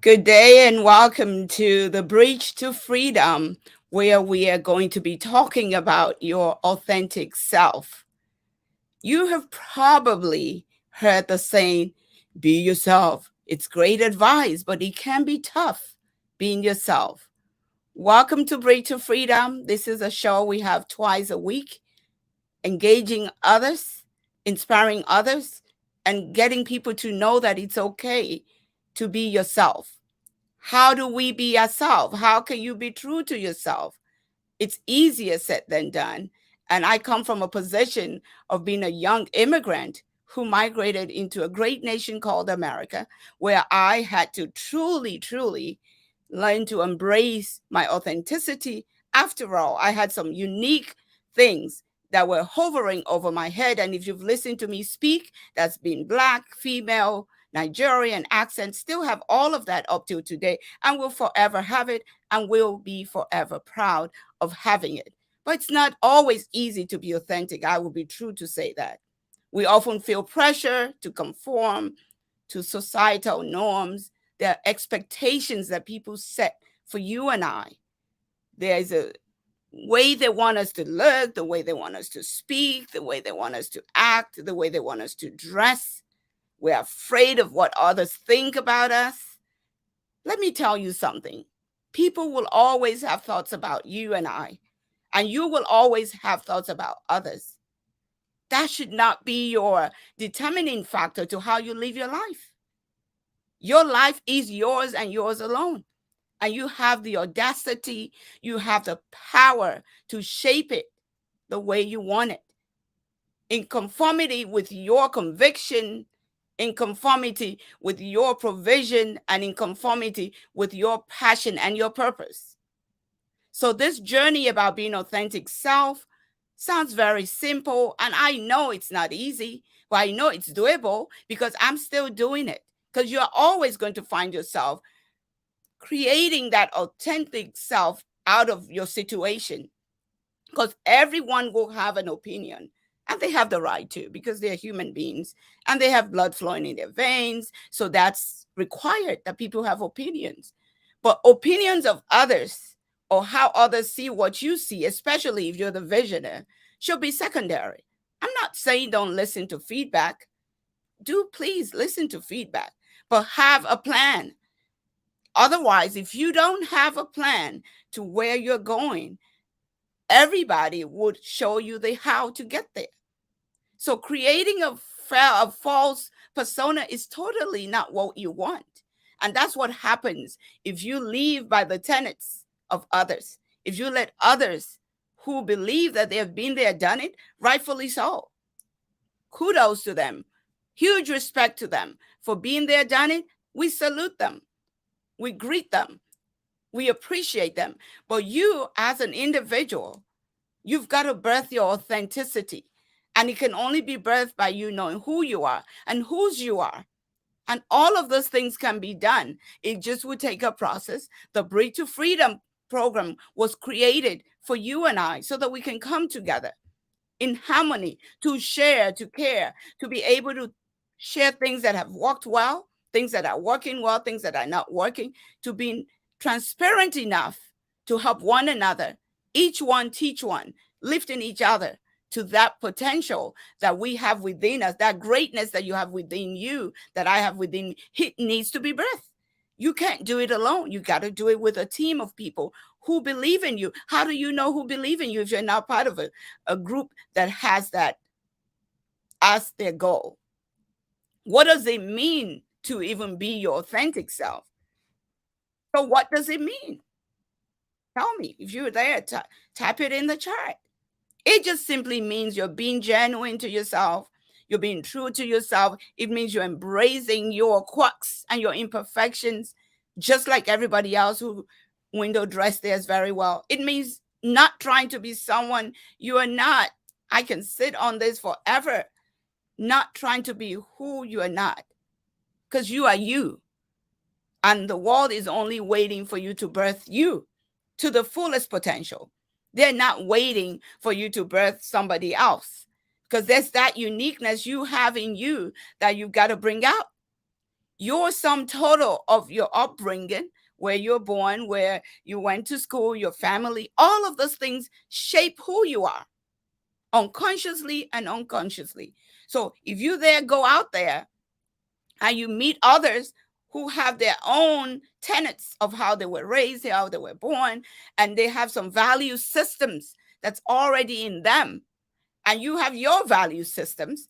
Good day and welcome to the Bridge to Freedom, where we are going to be talking about your authentic self. You have probably heard the saying, be yourself. It's great advice, but it can be tough being yourself. Welcome to Bridge to Freedom. This is a show we have twice a week, engaging others, inspiring others, and getting people to know that it's okay to be yourself. How do we be ourselves? How can you be true to yourself? It's easier said than done. And I come from a position of being a young immigrant who migrated into a great nation called America, where I had to truly learn to embrace my authenticity. After all, I had some unique things that were hovering over my head. And if you've listened to me speak, that's been Black, female, Nigerian accent, still have all of that up till today and will forever have it and will be forever proud of having it. But it's not always easy to be authentic. I will be true to say that. We often feel pressure to conform to societal norms. There are expectations that people set for you and I. There's a way they want us to look, the way they want us to speak, the way they want us to act, the way they want us to dress. We're afraid of what others think about us. Let me tell you something. People will always have thoughts about you and I, and you will always have thoughts about others. That should not be your determining factor to how you live your life. Your life is yours and yours alone. And you have the audacity, you have the power to shape it the way you want it, in conformity with your conviction, in conformity with your provision, and in conformity with your passion and your purpose. So, this journey about being authentic self sounds very simple. And I know it's not easy, but I know it's doable because I'm still doing it. Because you're always going to find yourself creating that authentic self out of your situation. Because everyone will have an opinion. And they have the right to because they're human beings and they have blood flowing in their veins. So that's required that people have opinions. But opinions of others or how others see what you see, especially if you're the visionary, should be secondary. I'm not saying don't listen to feedback. Do please listen to feedback, but have a plan. Otherwise, if you don't have a plan to where you're going, everybody would show you the how to get there. So creating a false persona is totally not what you want. And that's what happens if you live by the tenets of others. If you let others who believe that they have been there, done it, rightfully so. Kudos to them. Huge respect to them for being there, done it. We salute them. We greet them. We appreciate them. But you, as an individual, you've got to birth your authenticity. And it can only be birthed by you knowing who you are and whose you are. And all of those things can be done. It just would take a process. The Bridge to Freedom program was created for you and I so that we can come together in harmony, to share, to care, to be able to share things that have worked well, things that are working well, things that are not working, to be transparent enough to help one another, each one teach one, lifting each other to that potential that we have within us, that greatness that you have within you, that I have within me. It needs to be birthed. You can't do it alone. You got to do it with a team of people who believe in you. How do you know who believe in you if you're not part of a group that has that as their goal? What does it mean to even be your authentic self? So what does it mean? Tell me. If you're there, type it in the chat. It just simply means you're being genuine to yourself. You're being true to yourself. It means you're embracing your quirks and your imperfections, just like everybody else who window dressed theirs very well. It means not trying to be someone you are not. I can sit on this forever, not trying to be who you are not, because you are you. And the world is only waiting for you to birth you to the fullest potential. They're not waiting for you to birth somebody else because there's that uniqueness you have in you that you've got to bring out. Your sum total of your upbringing, where you're born, where you went to school, your family, all of those things shape who you are, unconsciously and unconsciously. So if you go out there and you meet others who have their own tenets of how they were raised, how they were born, and they have some value systems that's already in them, and you have your value systems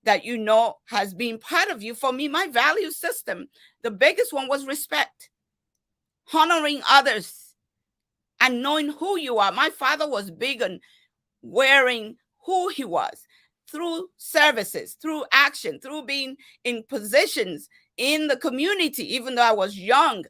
that you know has been part of you. For me, my value system, the biggest one was respect, honoring others, and knowing who you are. My father was big on wearing who he was through services, through action, through being in positions in the community. Even though I was young,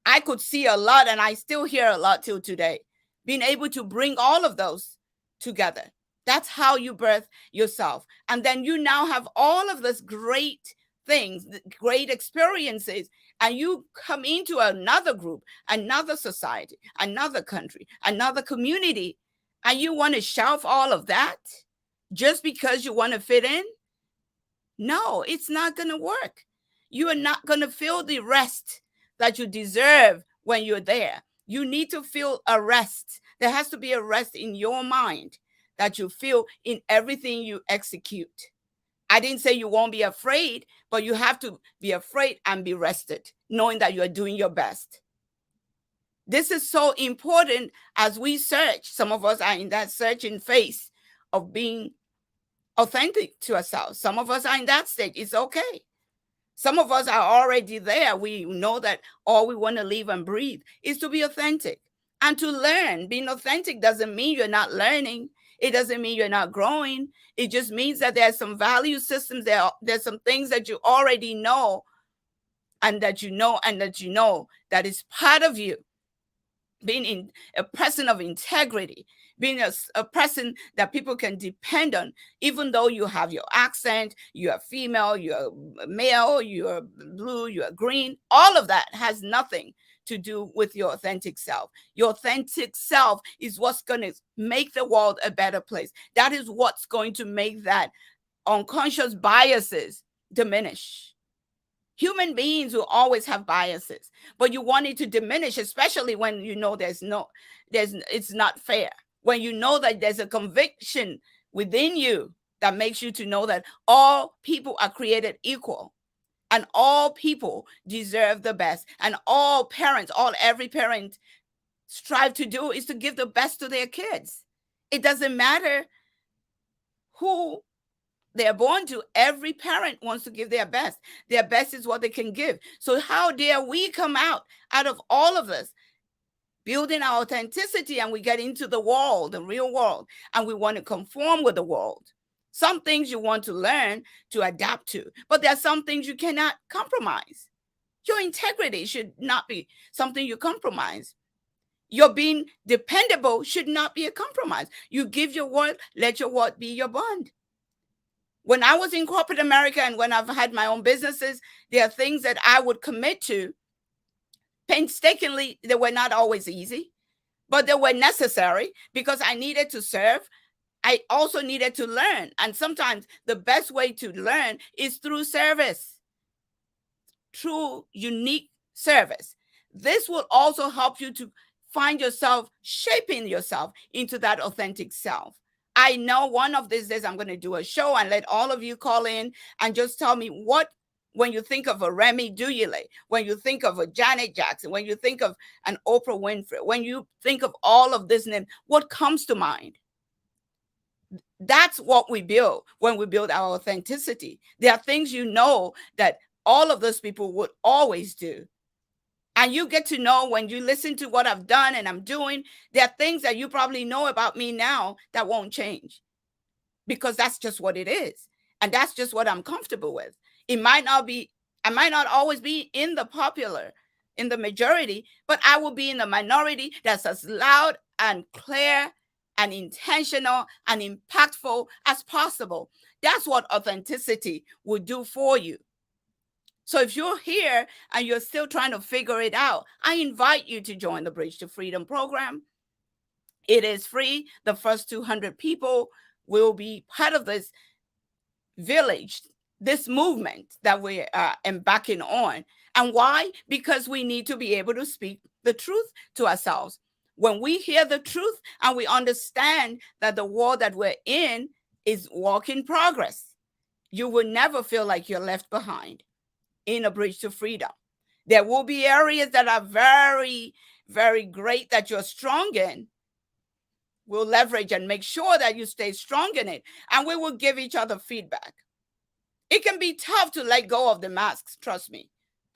I could see a lot, and I still hear a lot till today. Being able to bring all of those together. That's how you birth yourself. And then you now have all of this great things, great experiences, and you come into another group, another society, another country, another community, and you want to shelf all of that just because you want to fit in? No, it's not going to work. You are not going to feel the rest that you deserve when you're there. You need to feel a rest. There has to be a rest in your mind that you feel in everything you execute. I didn't say you won't be afraid, but you have to be afraid and be rested, knowing that you are doing your best. This is so important as we search. Some of us are in that searching phase of being authentic to ourselves. Some of us are in that stage. It's okay. Some of us are already there. We know that all we want to live and breathe is to be authentic and to learn. Being authentic doesn't mean you're not learning. It doesn't mean you're not growing. It just means that there's some value systems there. There's some things that you already know and that you know that is part of you. Being a person of integrity, being a person that people can depend on, even though you have your accent, you're female, you're male, you're blue, you're green, all of that has nothing to do with your authentic self. Your authentic self is what's going to make the world a better place. That is what's going to make that unconscious biases diminish. Human beings will always have biases, but you want it to diminish, especially when you know it's not fair. When you know that there's a conviction within you that makes you to know that all people are created equal and all people deserve the best, and every parent strive to do is to give the best to their kids. It doesn't matter who they're born to. Every parent wants to give their best. Their best is what they can give. So how dare we come out of all of this, building our authenticity, and we get into the world, the real world, and we want to conform with the world. Some things you want to learn to adapt to, but there are some things you cannot compromise. Your integrity should not be something you compromise. Your being dependable should not be a compromise. You give your word, let your word be your bond. When I was in corporate America and when I've had my own businesses, there are things that I would commit to painstakingly. They were not always easy, but they were necessary because I needed to serve. I also needed to learn. And sometimes the best way to learn is through service, through unique service. This will also help you to find yourself shaping yourself into that authentic self. I know one of these days I'm going to do a show and let all of you call in and just tell me when you think of a Remy Duyele, when you think of a Janet Jackson, when you think of an Oprah Winfrey, when you think of all of this name, what comes to mind? That's what we build when we build our authenticity. There are things you know that all of those people would always do. And you get to know when you listen to what I've done and I'm doing, there are things that you probably know about me now that won't change because that's just what it is. And that's just what I'm comfortable with. I might not always be in the majority, but I will be in the minority that's as loud and clear and intentional and impactful as possible. That's what authenticity will do for you. So if you're here and you're still trying to figure it out, I invite you to join the Bridge to Freedom program. It is free. The first 200 people will be part of this village, this movement that we are embarking on. And why? Because we need to be able to speak the truth to ourselves. When we hear the truth and we understand that the world that we're in is work in progress, you will never feel like you're left behind in A Bridge to Freedom. There will be areas that are very, very great that you're strong in. We'll leverage and make sure that you stay strong in it. And we will give each other feedback. It can be tough to let go of the masks, trust me.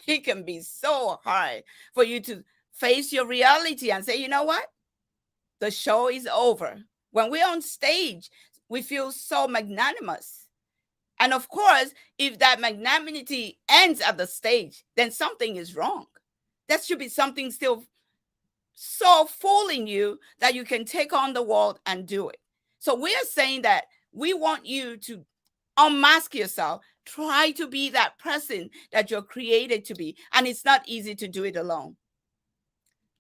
It can be so hard for you to face your reality and say, you know what? The show is over. When we're on stage, we feel so magnanimous. And of course, if that magnanimity ends at the stage, then something is wrong. That should be something still so fooling you that you can take on the world and do it. So we are saying that we want you to unmask yourself. Try to be that person that you're created to be. And it's not easy to do it alone.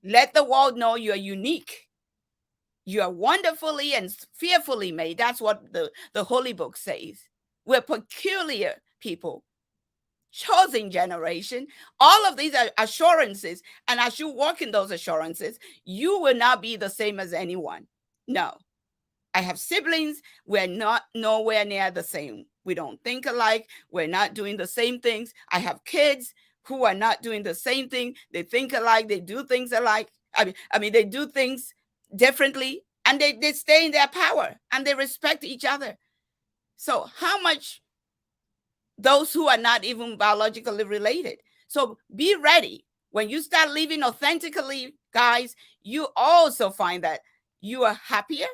Let the world know you're unique. You are wonderfully and fearfully made. That's what the Holy Book says. We're peculiar people, chosen generation. All of these are assurances. And as you walk in those assurances, you will not be the same as anyone. No. I have siblings. We're not nowhere near the same. We don't think alike. We're not doing the same things. I have kids who are not doing the same thing. They think alike. They do things alike. I mean, they do things differently, and they stay in their power, and they respect each other. So how much those who are not even biologically related? So be ready. When you start living authentically, guys, you also find that you are happier.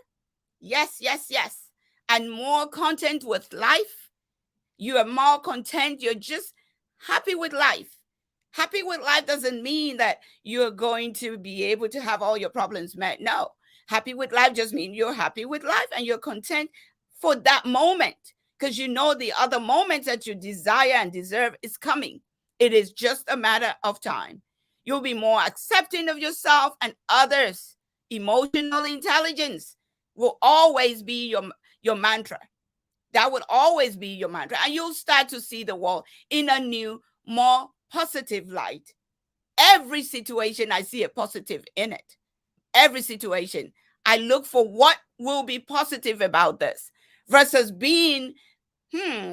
Yes, yes, yes. And more content with life. You are more content. You're just happy with life. Happy with life doesn't mean that you're going to be able to have all your problems met. No. Happy with life just means you're happy with life and you're content for that moment, because you know the other moments that you desire and deserve is coming. It is just a matter of time. You'll be more accepting of yourself and others. Emotional intelligence will always be your mantra. That would always be your mantra. And you'll start to see the world in a new, more positive light. Every situation, I see a positive in it. Every situation. I look for what will be positive about this versus being,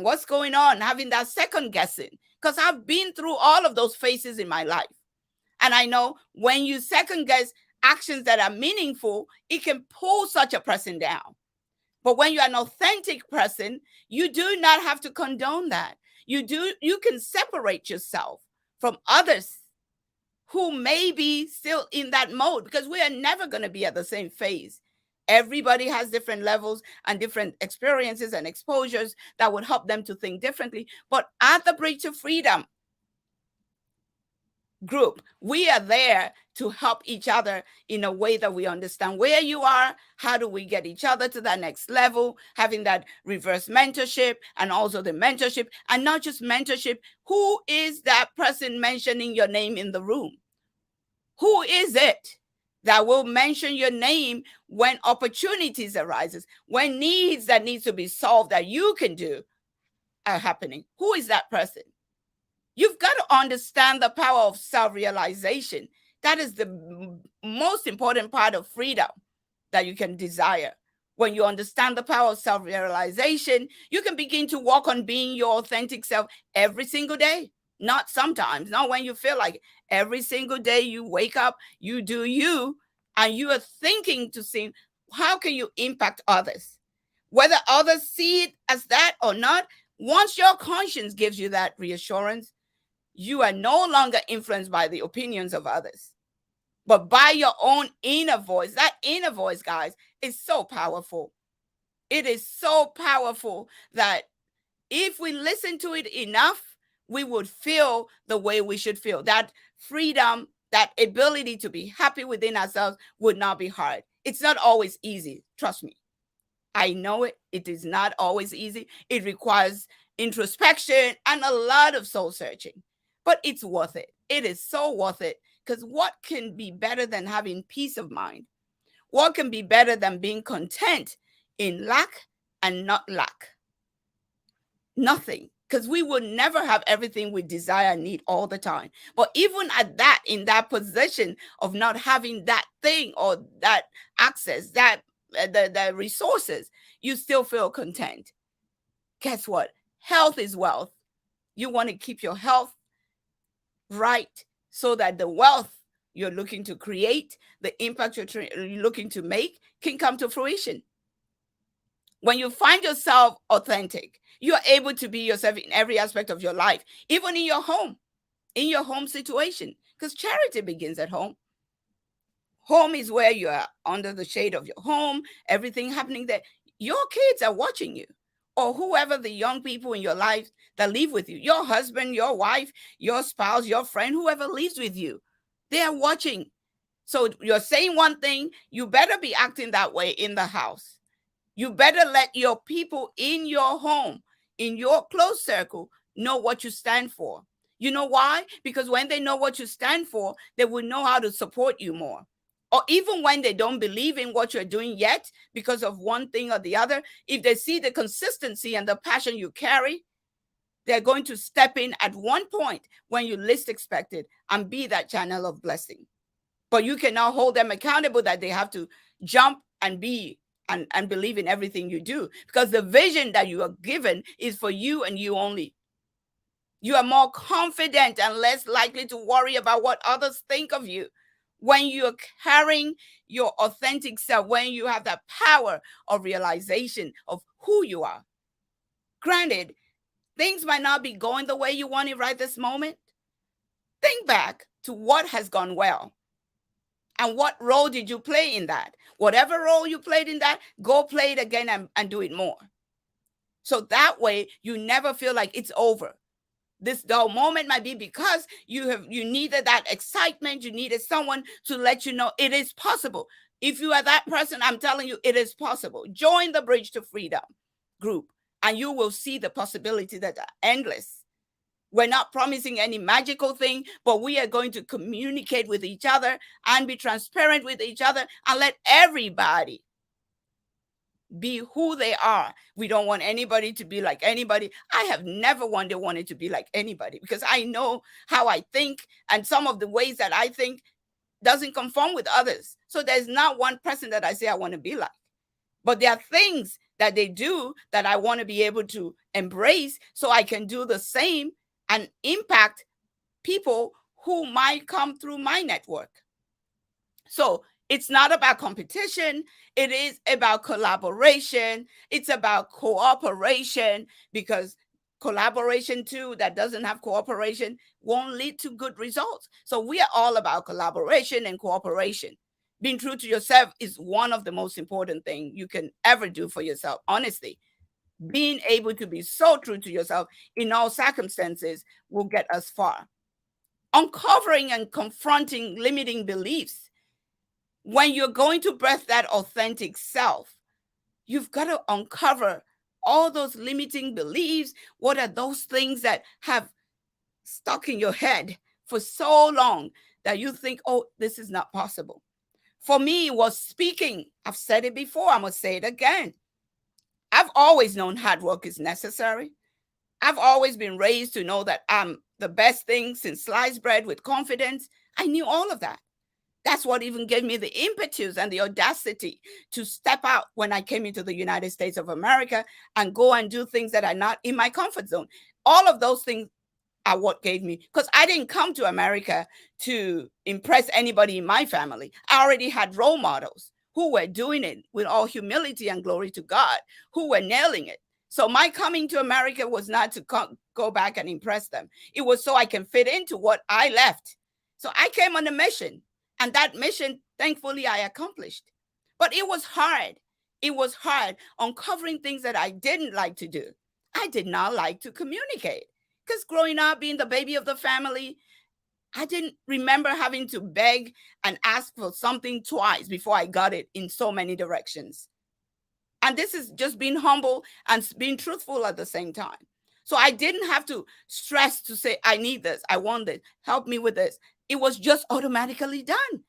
what's going on? Having that second guessing. Because I've been through all of those phases in my life. And I know when you second guess actions that are meaningful, it can pull such a person down. But when you're an authentic person, you do not have to condone that. You can separate yourself from others who may be still in that mode, because we are never going to be at the same phase. Everybody has different levels and different experiences and exposures that would help them to think differently. But at the Bridge to Freedom group, we are there to help each other in a way that we understand where you are. How do we get each other to that next level? Having that reverse mentorship and also the mentorship, and not just mentorship. Who is that person mentioning your name in the room? Who is it that will mention your name when opportunities arises, when needs that needs to be solved that you can do are happening? Who is that person? You've got to understand the power of self-realization. That is the most important part of freedom that you can desire. When you understand the power of self-realization, you can begin to walk on being your authentic self every single day. Not sometimes, not when you feel like it. Every single day you wake up, you do you, and you are thinking to see how can you impact others? Whether others see it as that or not, once your conscience gives you that reassurance, you are no longer influenced by the opinions of others, but by your own inner voice. That inner voice, guys, is so powerful. It is so powerful that if we listen to it enough, we would feel the way we should feel. That freedom, that ability to be happy within ourselves would not be hard. It's not always easy. Trust me. I know it. It is not always easy. It requires introspection and a lot of soul searching, but it's worth it. It is so worth it, because what can be better than having peace of mind? What can be better than being content in lack and not lack? Nothing because we will never have everything we desire and need all the time. But even at that, in that position of not having that thing or that access, that the resources, you still feel content. Guess what? Health is wealth. You want to keep your health right so that the wealth you're looking to create, the impact you're looking to make, can come to fruition. When you find yourself authentic, you're able to be yourself in every aspect of your life, even in your home situation, because charity begins at home. Home is where you are under the shade of your home, everything happening there. Your kids are watching you, or whoever the young people in your life that live with you, your husband, your wife, your spouse, your friend, whoever lives with you, they are watching. So you're saying one thing, you better be acting that way in the house. You better let your people in your home, in your close circle, know what you stand for. You know why? Because when they know what you stand for, they will know how to support you more. Or even when they don't believe in what you're doing yet because of one thing or the other, if they see the consistency and the passion you carry, they're going to step in at one point when you least expect it and be that channel of blessing. But you cannot hold them accountable that they have to jump and be and believe in everything you do, because the vision that you are given is for you and you only. You are more confident and less likely to worry about what others think of you when you're carrying your authentic self, when you have that power of realization of who you are. Granted, things might not be going the way you want it right this moment. Think back to what has gone well. And what role did you play in that? Whatever role you played in that, go play it again and do it more. So that way you never feel like it's over. This dull moment might be because you needed that excitement, you needed someone to let you know it is possible. If you are that person, I'm telling you, it is possible. Join the Bridge to Freedom group and you will see the possibilities that are endless. We're not promising any magical thing, but we are going to communicate with each other and be transparent with each other and let everybody be who they are. We don't want anybody to be like anybody. I have never wanted to be like anybody because I know how I think, and some of the ways that I think doesn't conform with others. So there's not one person that I say I want to be like. But there are things that they do that I want to be able to embrace so I can do the same and impact people who might come through my network. So it's not about competition. It is about collaboration. It's about cooperation, because collaboration too that doesn't have cooperation won't lead to good results. So we are all about collaboration and cooperation. Being true to yourself is one of the most important things you can ever do for yourself, honestly. Being able to be so true to yourself in all circumstances will get us far. Uncovering and confronting limiting beliefs. When you're going to birth that authentic self, you've got to uncover all those limiting beliefs. What are those things that have stuck in your head for so long that you think, oh, this is not possible? For me, it was speaking. I've said it before. I'm going to say it again. I've always known hard work is necessary. I've always been raised to know that I'm the best thing since sliced bread with confidence. I knew all of that. That's what even gave me the impetus and the audacity to step out when I came into the United States of America and go and do things that are not in my comfort zone. All of those things are what gave me, because I didn't come to America to impress anybody in my family. I already had role models who were doing it with all humility and glory to God, who were nailing it. So my coming to America was not to go back and impress them. It was so I can fit into what I left. So I came on a mission, and that mission, thankfully, I accomplished. But it was hard. It was hard uncovering things that I didn't like to do. I did not like to communicate, because growing up, being the baby of the family, I didn't remember having to beg and ask for something twice before I got it in so many directions. And this is just being humble and being truthful at the same time. So I didn't have to stress to say, I need this, I want this, help me with this. It was just automatically done.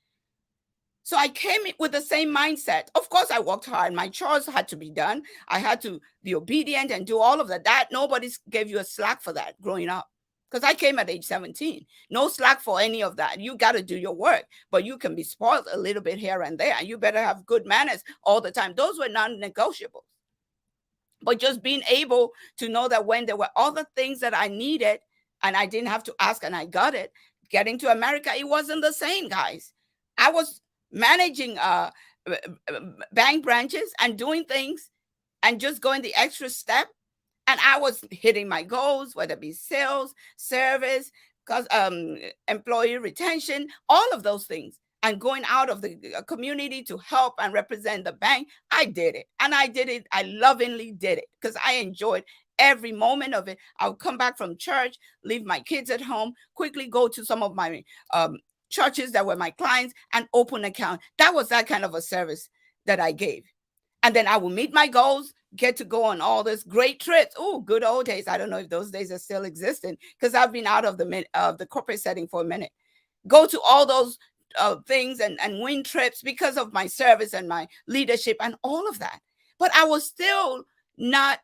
So I came in with the same mindset. Of course, I worked hard. My chores had to be done. I had to be obedient and do all of that. That nobody gave you a slack for that growing up. Because I came at age 17. No slack for any of that. You got to do your work, but you can be spoiled a little bit here and there. And you better have good manners all the time. Those were non negotiables. But just being able to know that when there were other things that I needed and I didn't have to ask and I got it, getting to America, it wasn't the same, guys. I was managing bank branches and doing things and just going the extra step. And I was hitting my goals, whether it be sales, service, employee retention, all of those things. And going out of the community to help and represent the bank, I did it. And I did it. I lovingly did it because I enjoyed every moment of it. I would come back from church, leave my kids at home, quickly go to some of my churches that were my clients and open an account. That was that kind of a service that I gave. And then I will meet my goals, get to go on all this great trips. Oh, good old days. I don't know if those days are still existing because I've been out of the corporate setting for a minute. Go to all those things and win trips because of my service and my leadership and all of that. But I was still not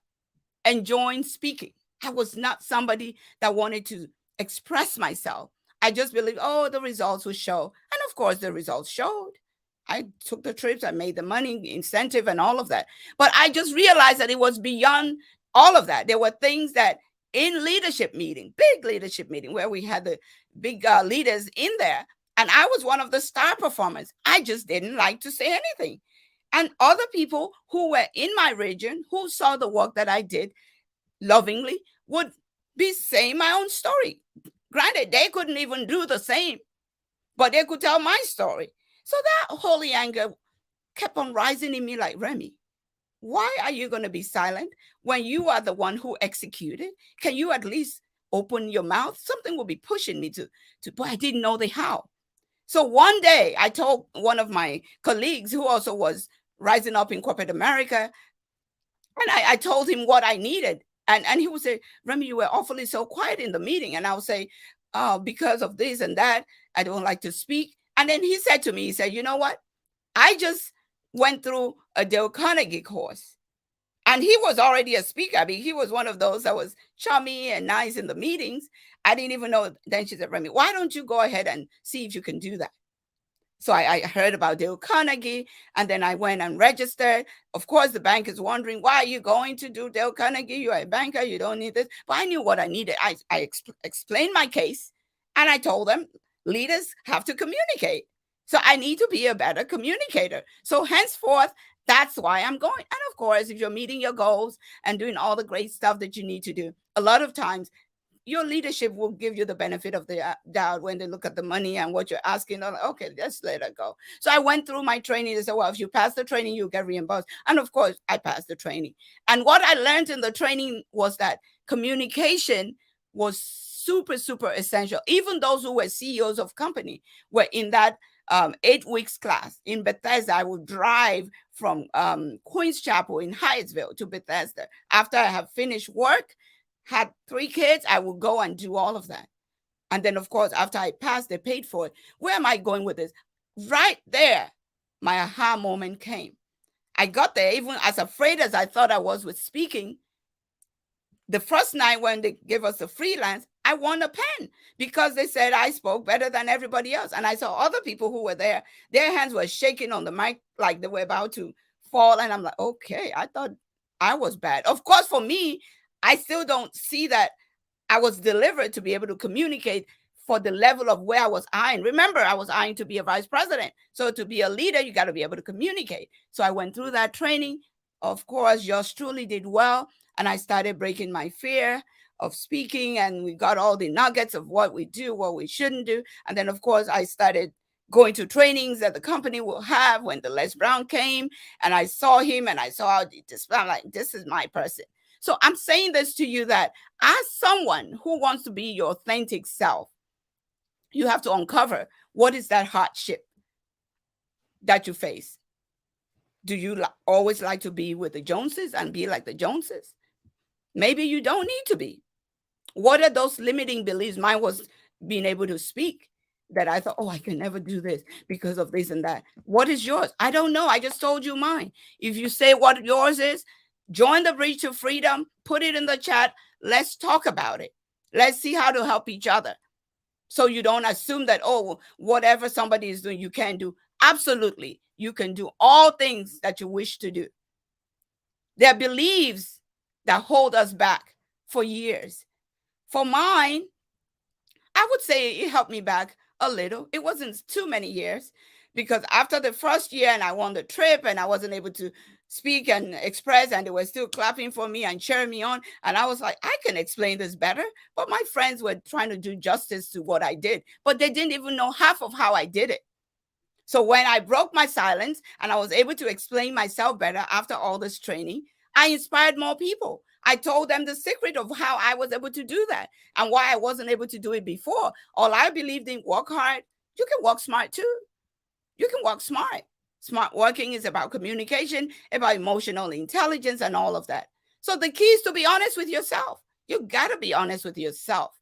enjoying speaking. I was not somebody that wanted to express myself. I just believed, oh, the results will show. And of course, the results showed. I took the trips, I made the money, incentive, and all of that. But I just realized that it was beyond all of that. There were things that in leadership meeting, big leadership meeting, where we had the big leaders in there, and I was one of the star performers. I just didn't like to say anything. And other people who were in my region, who saw the work that I did lovingly, would be saying my own story. Granted, they couldn't even do the same, but they could tell my story. So that holy anger kept on rising in me like, Remy, why are you going to be silent when you are the one who executed? Can you at least open your mouth? Something will be pushing me to but I didn't know the how. So one day I told one of my colleagues who also was rising up in corporate America, and I told him what I needed. And he would say, Remy, you were awfully so quiet in the meeting. And I would say, oh, because of this and that, I don't like to speak. And then he said to me, he said, you know what? I just went through a Dale Carnegie course. And he was already a speaker. I mean, he was one of those that was chummy and nice in the meetings. I didn't even know. Then she said, Remy, why don't you go ahead and see if you can do that? So I heard about Dale Carnegie, and then I went and registered. Of course, the bank is wondering, why are you going to do Dale Carnegie? You're a banker, you don't need this. But I knew what I needed. I explained my case, and I told them, leaders have to communicate. So I need to be a better communicator. So henceforth, that's why I'm going. And of course, if you're meeting your goals and doing all the great stuff that you need to do, a lot of times your leadership will give you the benefit of the doubt when they look at the money and what you're asking. Like, okay, let's let it go. So I went through my training. They said, well, if you pass the training, you get reimbursed. And of course, I passed the training. And what I learned in the training was that communication was super, super essential. Even those who were CEOs of company were in that 8 weeks class in Bethesda. I would drive from Queens Chapel in Hyattsville to Bethesda. After I have finished work, had 3 kids, I would go and do all of that. And then, of course, after I passed, they paid for it. Where am I going with this? Right there, my aha moment came. I got there, even as afraid as I thought I was with speaking. The first night when they gave us the freelance, I won a pen because they said I spoke better than everybody else. And I saw other people who were there, their hands were shaking on the mic like they were about to fall. And I'm like, okay, I thought I was bad. Of course, for me, I still don't see that I was delivered to be able to communicate for the level of where I was eyeing. Remember, I was eyeing to be a vice president. So to be a leader, you got to be able to communicate. So I went through that training. Of course, yours truly did well. And I started breaking my fear of speaking. And we got all the nuggets of what we do, what we shouldn't do. And then, of course, I started going to trainings that the company will have when the Les Brown came. And I saw him and I saw this. I'm like, this is my person. So I'm saying this to you that as someone who wants to be your authentic self, you have to uncover what is that hardship that you face. Do you always like to be with the Joneses and be like the Joneses? Maybe you don't need to be. What are those limiting beliefs? Mine was being able to speak. that I thought, oh, I can never do this because of this and that. What is yours? I don't know. I just told you mine. If you say what yours is, join the Bridge to Freedom, put it in the chat. Let's talk about it. Let's see how to help each other. So you don't assume that, oh, whatever somebody is doing, you can't do. Absolutely. You can do all things that you wish to do. There are beliefs that hold us back for years. For mine, I would say it helped me back a little. It wasn't too many years, because after the first year and I won the trip and I wasn't able to speak and express, and they were still clapping for me and cheering me on. And I was like, I can explain this better. But my friends were trying to do justice to what I did, but they didn't even know half of how I did it. So when I broke my silence and I was able to explain myself better after all this training, I inspired more people. I told them the secret of how I was able to do that and why I wasn't able to do it before. All I believed in, work hard. You can work smart too. You can work smart. Smart working is about communication, about emotional intelligence, and all of that. So the key is to be honest with yourself. You got to be honest with yourself.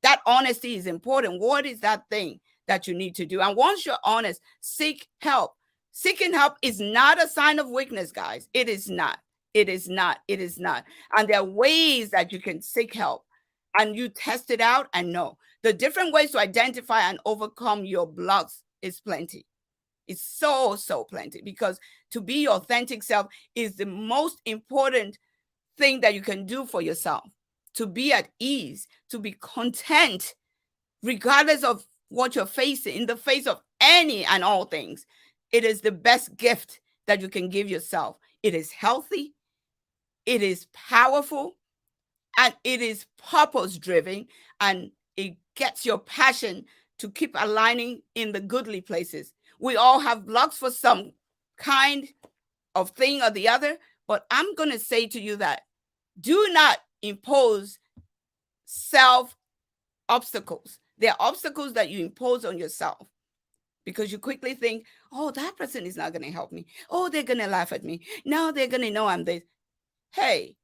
That honesty is important. What is that thing that you need to do? And once you're honest, seek help. Seeking help is not a sign of weakness, guys. It is not. It is not. It is not. And there are ways that you can seek help, and you test it out and know. The different ways to identify and overcome your blocks is plenty. It's so plenty, because to be your authentic self is the most important thing that you can do for yourself. To be at ease, to be content, regardless of what you're facing, in the face of any and all things. It is the best gift that you can give yourself. It is healthy, it is powerful, and it is purpose driven, and it gets your passion to keep aligning in the goodly places. We all have blocks for some kind of thing or the other, but I'm going to say to you that do not impose self obstacles. There are obstacles that you impose on yourself because you quickly think, oh, that person is not going to help me. Oh, they're going to laugh at me. Now they're going to know I'm this. Hey,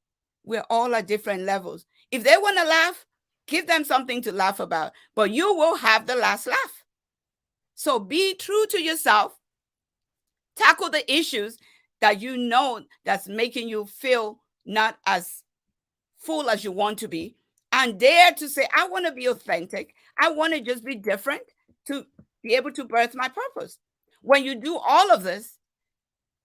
we're all at different levels. If they want to laugh, give them something to laugh about, but you will have the last laugh. So be true to yourself. Tackle the issues that you know that's making you feel not as full as you want to be, and dare to say, I want to be authentic. I want to just be different to be able to birth my purpose. When you do all of this,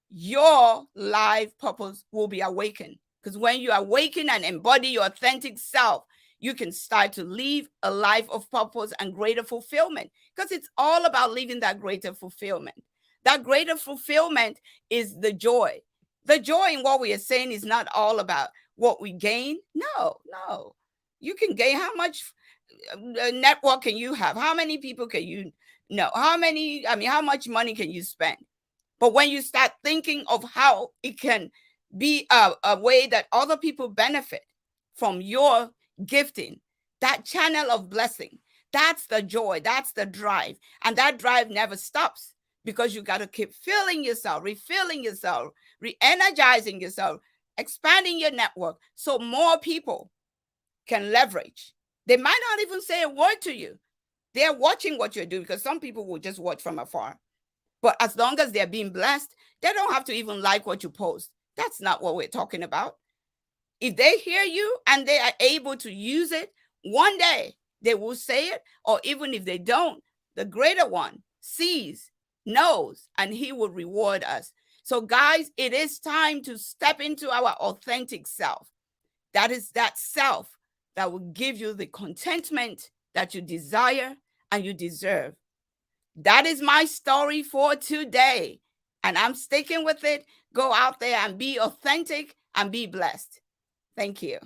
your life purpose will be awakened. Because when you awaken and embody your authentic self, you can start to live a life of purpose and greater fulfillment. Because it's all about living that greater fulfillment. That greater fulfillment is the joy. The joy in what we are saying is not all about what we gain. No. You can gain how much network can you have? How many people can you know? How much money can you spend? But when you start thinking of how it can be a way that other people benefit from your gifting, that channel of blessing, that's the joy, that's the drive. And that drive never stops, because you got to keep filling yourself, refilling yourself, re-energizing yourself, expanding your network so more people can leverage. They might not even say a word to you. They're watching what you're doing, because some people will just watch from afar. But as long as they're being blessed, they don't have to even like what you post. That's not what we're talking about. If they hear you and they are able to use it, one day they will say it, or even if they don't, the greater one sees, knows, and he will reward us. So guys, it is time to step into our authentic self. That is that self that will give you the contentment that you desire and you deserve. That is my story for today, and I'm sticking with it. Go out there and be authentic and be blessed. Thank you.